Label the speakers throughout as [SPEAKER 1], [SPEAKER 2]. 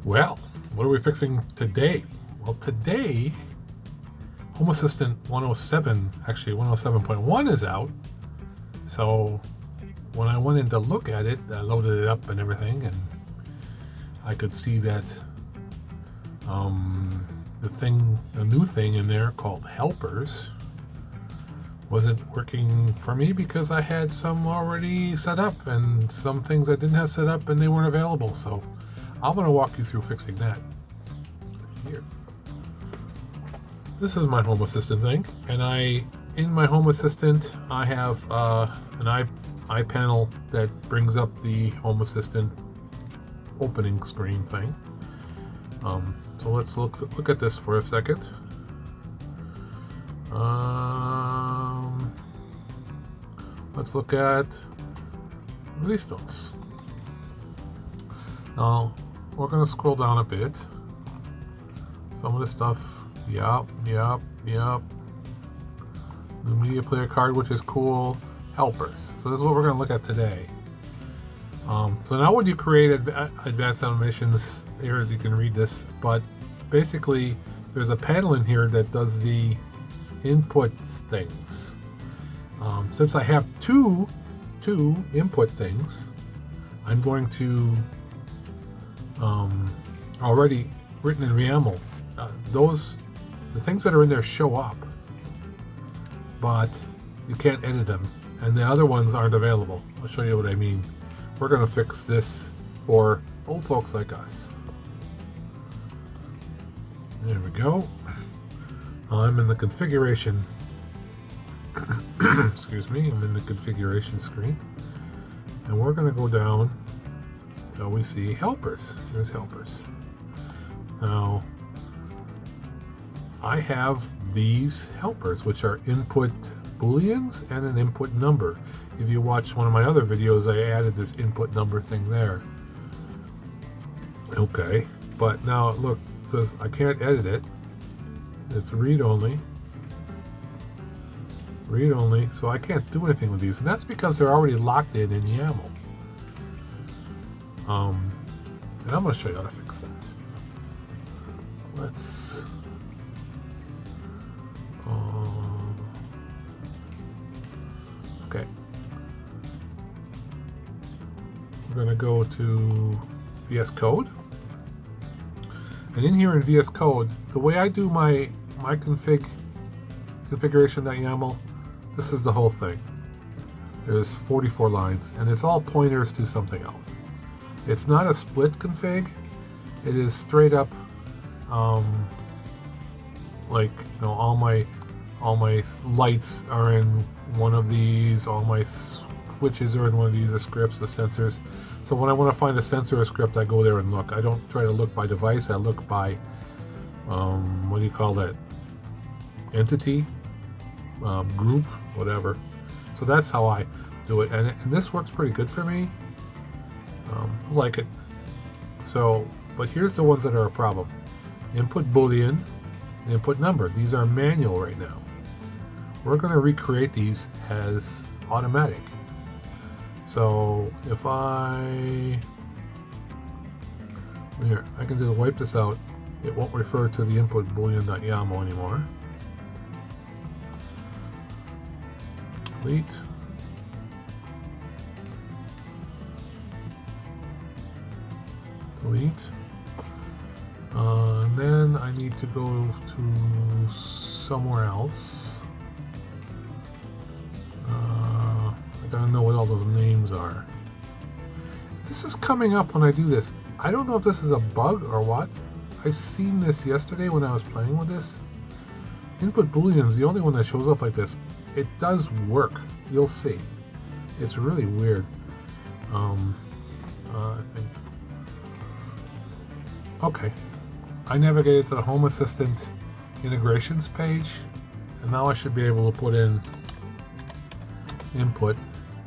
[SPEAKER 1] Well, what are we fixing today? Well, today, Home Assistant 107, actually 107.1 is out. So when I went in to look at it, I loaded it up and everything, and I could see that the new thing in there called helpers wasn't working for me because I had some already set up and some things I didn't have set up and they weren't available. So I'm going to walk you through fixing that. Here. This is my Home Assistant thing, and in my Home Assistant I have an iPanel that brings up the Home Assistant opening screen thing. So let's look at this for a second. Let's look at release notes. Now we're going to scroll down a bit. Some of the stuff, yep. New media player card, which is cool. Helpers. So this is what we're going to look at today. So now when you create advanced animations, here you can read this, but basically there's a panel in here that does the inputs things. Since I have two input things, I'm going to already written in YAML. The things that are in there show up, but you can't edit them, and the other ones aren't available. I'll show you what I mean. We're going to fix this for old folks like us. There we go. I'm in the configuration. Excuse me. I'm in the configuration screen, and we're going to go down till we see helpers. Here's helpers. Now, I have these helpers, which are input booleans and an input number. If you watch one of my other videos, I added this input number thing there. Okay, but now look, it says I can't edit it. It's read only, so I can't do anything with these, and that's because they're already locked in YAML. And I'm going to show you how to fix that. Let's okay. We're going to go to vscode. And in here in vscode, the way I do my configuration.yaml, this is the whole thing. There's 44 lines, and it's all pointers to something else. It's not a split config. It is straight up like, you know, all my lights are in one of these, all my switches are in one of these, the scripts, the sensors. So when I want to find a sensor or script, I go there and look. I don't try to look by device. I look by what do you call that? Entity, group, whatever. So that's how I do it, and this works pretty good for me. I like it. So, but here's the ones that are a problem: input boolean, and input number. These are manual right now. We're going to recreate these as automatic. So if I can just wipe this out. It won't refer to the input boolean.yaml anymore. Delete. And then I need to go to somewhere else. I don't know what all those names are. This is coming up when I do this. I don't know if this is a bug or what. I seen this yesterday when I was playing with this. Input boolean is the only one that shows up like this. It does work. You'll see. It's really weird. I think. Okay. I navigated to the Home Assistant integrations page, and now I should be able to put in input.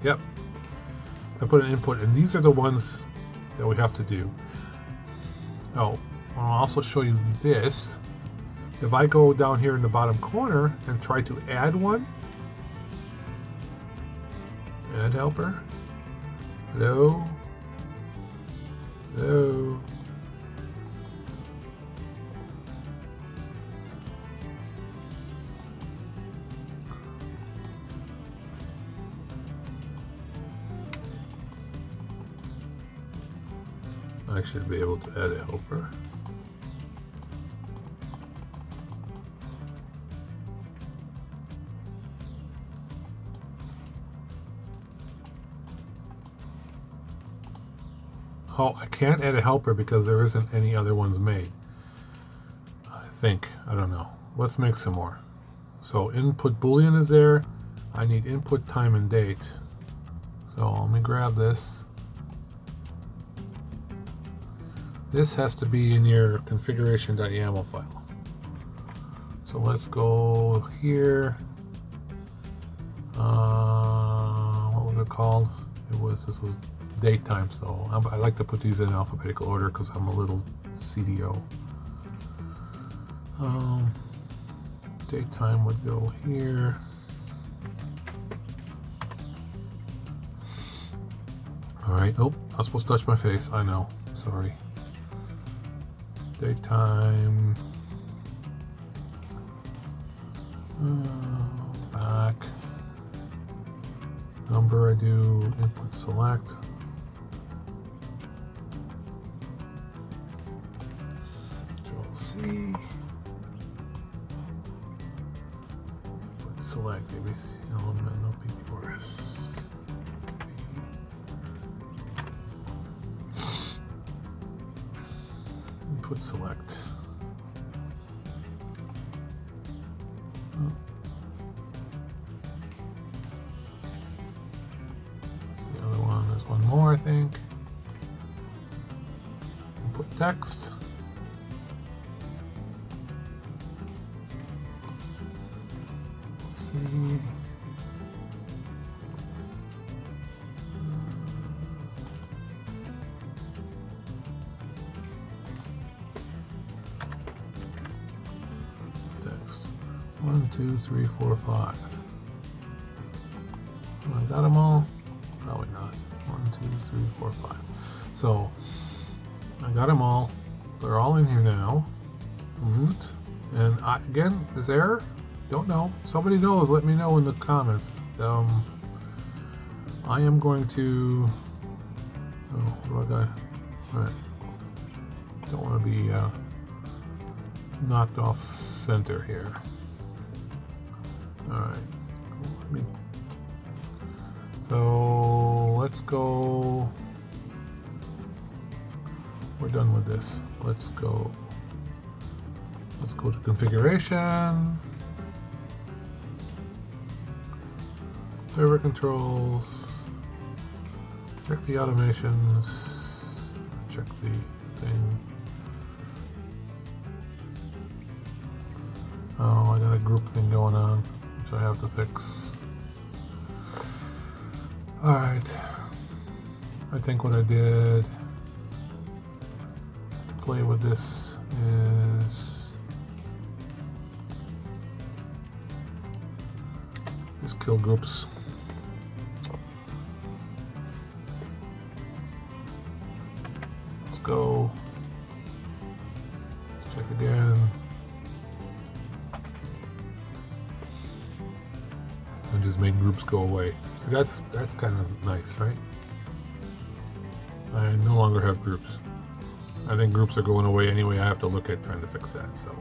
[SPEAKER 1] Yep. I put an input, and these are the ones that we have to do. Oh, I'll also show you this. If I go down here in the bottom corner and try to add one, add helper. Hello. I should be able to add a helper. Oh, I can't add a helper because there isn't any other ones made. I think. I don't know. Let's make some more. So input boolean is there. I need input time and date. So let me grab this. This has to be in your configuration.yaml file. So let's go here. What was it called? This was date time. So I like to put these in alphabetical order because I'm a little CDO. Date time would go here. All right. Oh, I was supposed to touch my face. I know. Sorry. Date time. Back. Number I do input select. Control C. Input select ABC element no PPRS. Input select. That's the other one. There's one more, I think. Input text. Let's see. Text. 1, 2, 3, 4, 5. I got them all? Probably not. 1, 2, 3, 4, 5. So I got them all. They're all in here now. And again, this error? Don't know. Somebody knows. Let me know in the comments. I am going to. Oh, what do I got? All right. Don't want to be knocked off center here. All right. So let's go. We're done with this. Let's go to configuration, server controls, check the automations, check the thing. Oh, I got a group thing going on, which I have to fix. Alright, I think what I did to play with this is just kill groups. Let's go. Let's check again. And just make groups go away. See, that's kind of nice, right? I no longer have groups. I think groups are going away anyway. I have to look at trying to fix that. So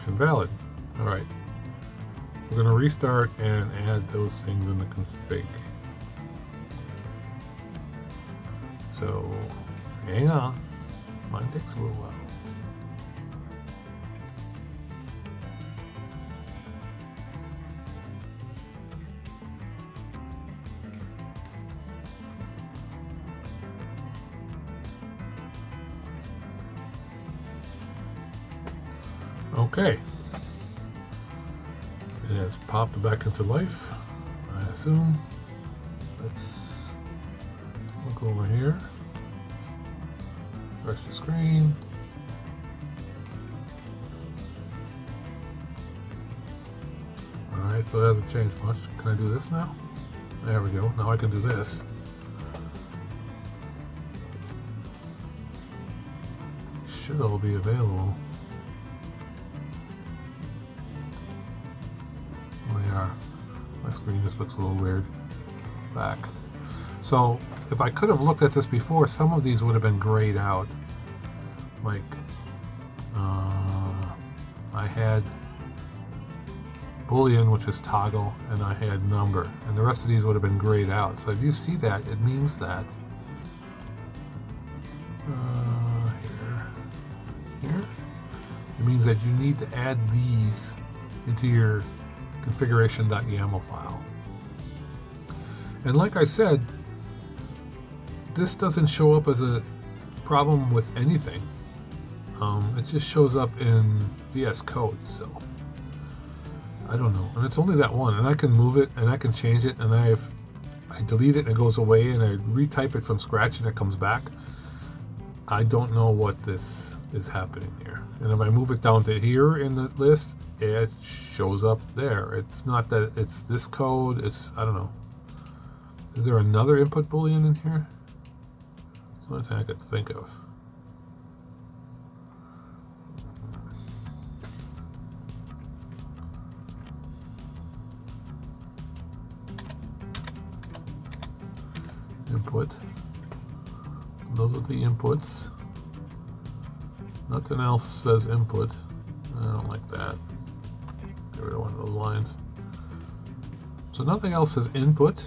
[SPEAKER 1] invalid. All right, we're going to restart and add those things in the config. So hang on, mine takes a little while. Okay, it has popped back into life, I assume. Let's look over here, refresh the screen. Alright, so it hasn't changed much. Can I do this now? There we go, now I can do this. Should all be available. My screen just looks a little weird. back. So if I could have looked at this before, some of these would have been grayed out. Like I had Boolean, which is toggle, and I had number, and the rest of these would have been grayed out. So if you see that, it means that here, it means that you need to add these into your configuration.yaml file. And like I said, this doesn't show up as a problem with anything. It just shows up in vscode, so I don't know. And it's only that one, and I can move it and I can change it, and I delete it and it goes away, and I retype it from scratch and it comes back. I don't know what this is happening here. And if I move it down to here in the list, it shows up there. It's not that it's this code, it's, I don't know. Is there another input boolean in here? It's the only thing I could think of. Input. Those are the inputs. Nothing else says input. I don't like that. Get rid of one of those lines. So nothing else says input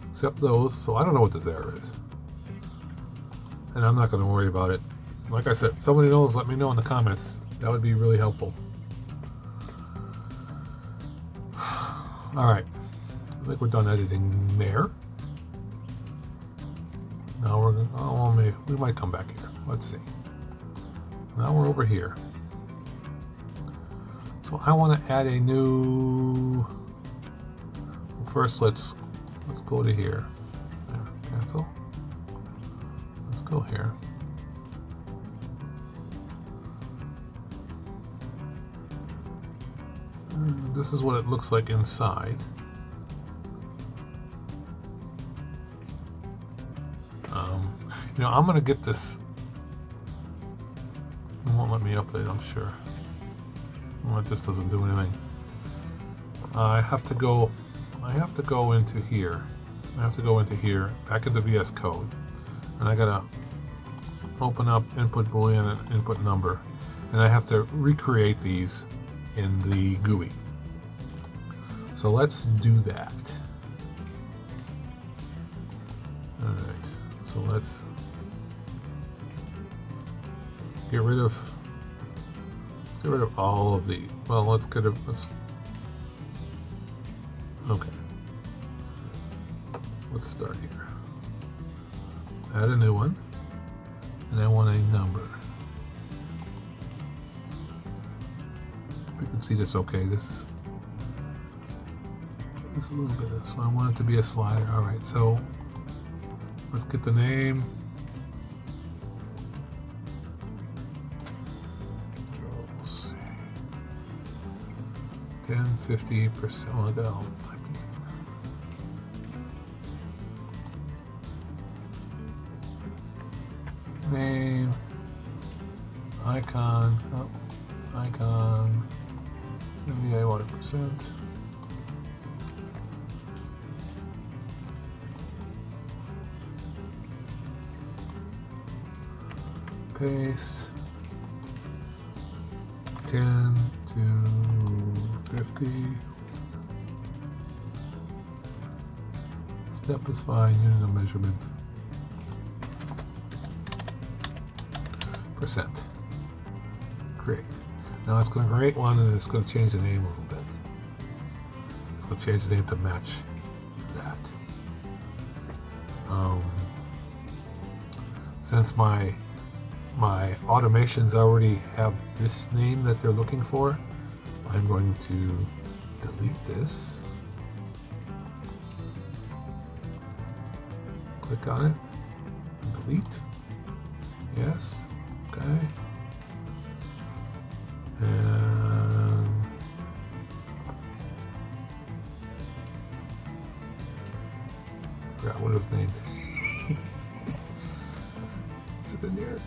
[SPEAKER 1] except those. So I don't know what this error is, and I'm not going to worry about it. Like I said, somebody knows, let me know in the comments. That would be really helpful. All right, I think we're done editing there. Now we're going, oh, well, maybe we might come back here. Let's see. Now we're over here. So I want to add a new. Well, first, let's go to here. There, cancel. Let's go here. This is what it looks like inside. You know, I'm going to get this. It won't let me update, I'm sure. Well, it just doesn't do anything. I have to go into here. I have to go into here, back into VS Code, and I gotta open up input boolean and input number, and I have to recreate these in the GUI. So let's do that. All right. So let's get rid of all of the, well, let's okay. Let's start here. Add a new one, and I want a number. You can see this okay. This is a little bit, so I want it to be a slider. All right, so let's get the name. Let's see. 10-50%. Oh, I got all type these in. Name. Icon. Oh, icon. MVA water percent. Paste 10 to 50. Step is fine, unit of measurement. Percent. Create. Now it's going to create one, and it's going to change the name a little bit. It's going to change the name to match that. Since my automations already have this name that they're looking for, I'm going to delete this. Click on it. Delete. Yes. Okay. And I forgot what it was named. Is it in there?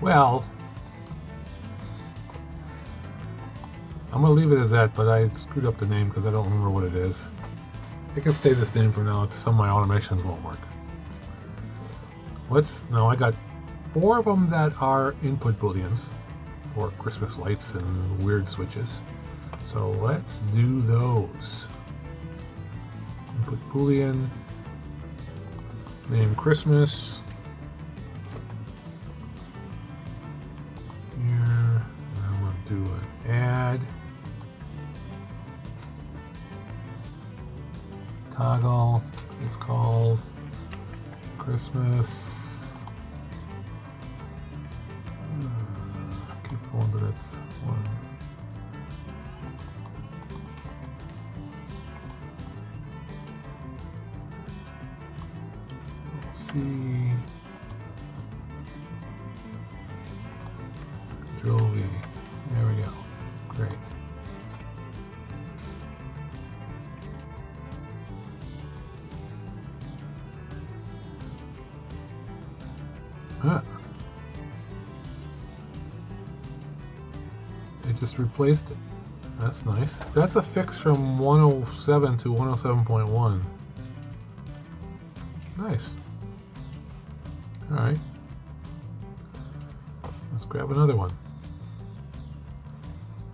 [SPEAKER 1] Well, I'm going to leave it as that, but I screwed up the name because I don't remember what it is. It can stay this name for now. Some of my automations won't work. Now I got 4 of them that are input booleans for Christmas lights and weird switches. So let's do those. Input boolean, name Christmas. Here, I'm going to do an add. Toggle, it's called Christmas. Keep going, but it's 1. Let's see. Control V. There we go. Great. They just replaced it. That's nice. That's a fix from 107 to 107.1. Nice. Alright. Let's grab another one.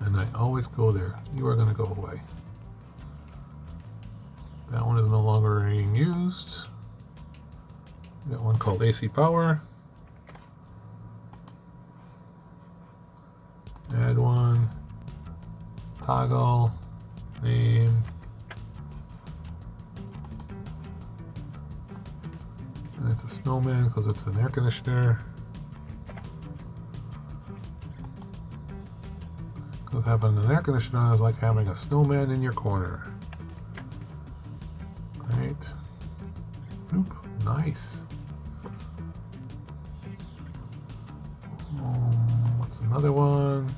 [SPEAKER 1] And I always go there. You are going to go away. That one is no longer being used. We got one called AC Power. Add one. Toggle. Name. And it's a snowman because it's an air conditioner. Because having an air conditioner is like having a snowman in your corner. Great. Oop, nice. What's another one?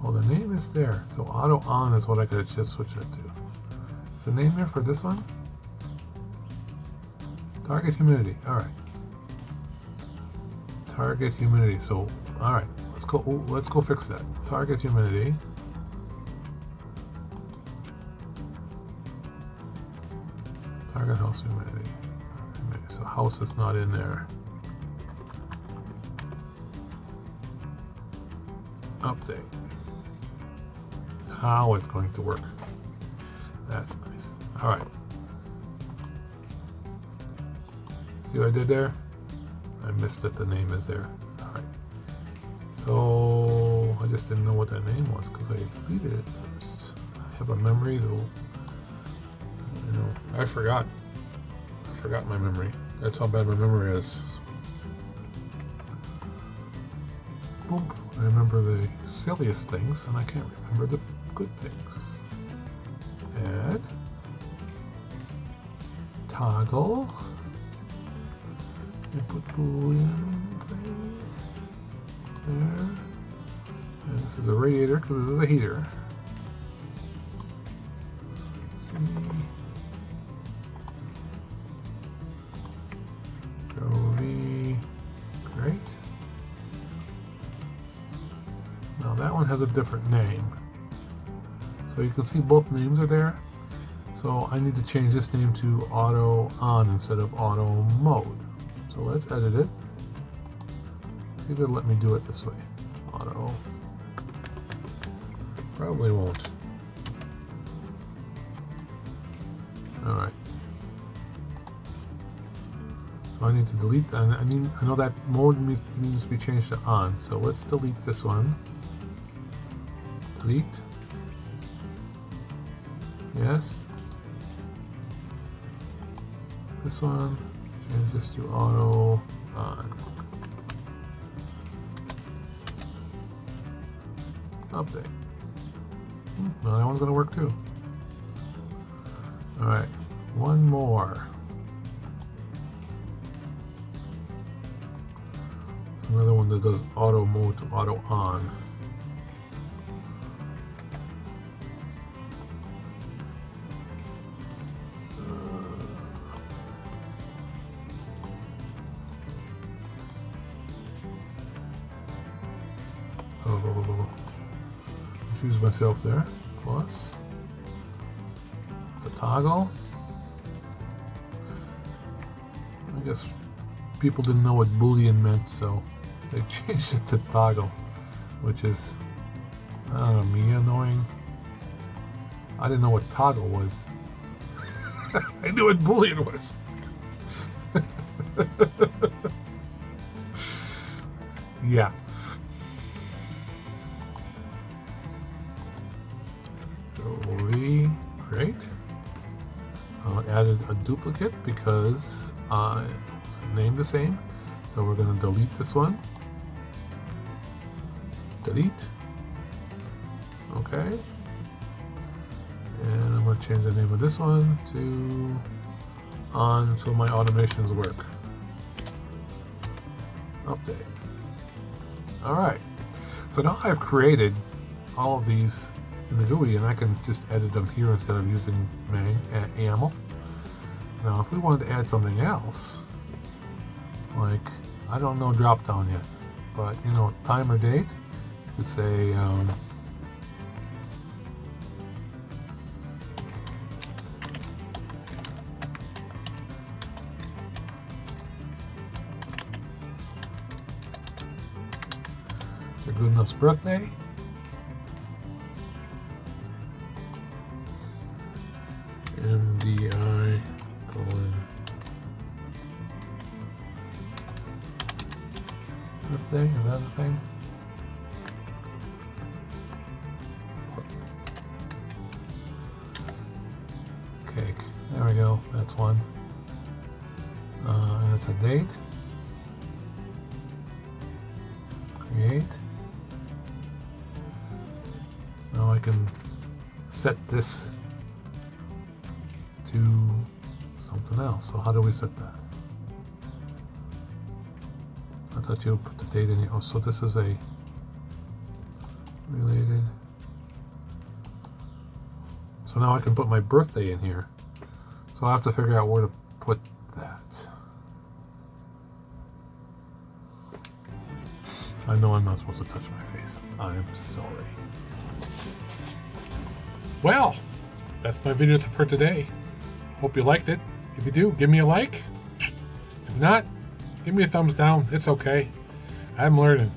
[SPEAKER 1] Oh, the name is there. So auto on is what I could just switch it to. Is the name there for this one? Target humidity. All right. Target humidity. So, all right. Let's go fix that. Target humidity. Target house humidity. So house is not in there. Update. How it's going to work. That's nice. All right. See what I did there? I missed that the name is there. All right. So I just didn't know what that name was because I deleted it first. I have a memory though. You know, I forgot my memory. That's how bad my memory is. Boom. I remember the silliest things and I can't remember the good things. Add. Toggle. Input boolean thing. There. And this is a radiator because this is a heater. C. Go V. Great. Now that one has a different name. So you can see both names are there. So I need to change this name to auto on instead of auto mode. So let's edit it. See if it'll let me do it this way. Auto. Probably won't. Alright. So I need to delete that. I know that mode needs to be changed to on. So let's delete this one. Delete. Yes. This one. Change this to auto on. Update. Now that one's going to work too. Alright, one more. It's another one that does auto mode to auto on. Confuse myself there. Plus the toggle. I guess people didn't know what Boolean meant, so they changed it to toggle, which is, I don't know, me annoying. I didn't know what toggle was. I knew what Boolean was. Yeah. So we create. Added a duplicate because name the same. So we're going to delete this one. Delete. Okay. And I'm going to change the name of this one to on so my automations work. Update. Alright. So now I've created all of these in the GUI and I can just edit them here instead of using YAML. Now if we wanted to add something else, like, I don't know drop down yet, but you know, time or date, you could say GoodEnough's birthday. MDI : birthday, is that a thing? Cake. There we go. That's one. And it's a date. Create. Now I can set this to something else. So how do we set that? I thought you put the date in here. Oh, so this is a related. So now I can put my birthday in here. So I have to figure out where to put that. I know I'm not supposed to touch my face. I am sorry. Well, that's my video for today. Hope you liked it. If you do, give me a like. If not, give me a thumbs down. It's okay. I'm learning.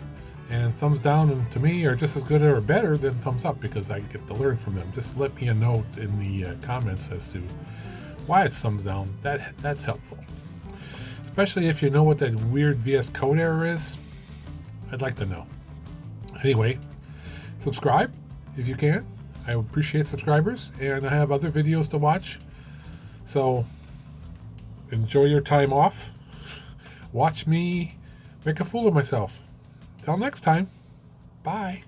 [SPEAKER 1] And thumbs down and to me are just as good or better than thumbs up because I get to learn from them. Just let me a note in the comments as to why it's thumbs down. That's helpful. Especially if you know what that weird vscode error is. I'd like to know. Anyway, subscribe if you can. I appreciate subscribers, and I have other videos to watch. So enjoy your time off. Watch me make a fool of myself. Till next time. Bye.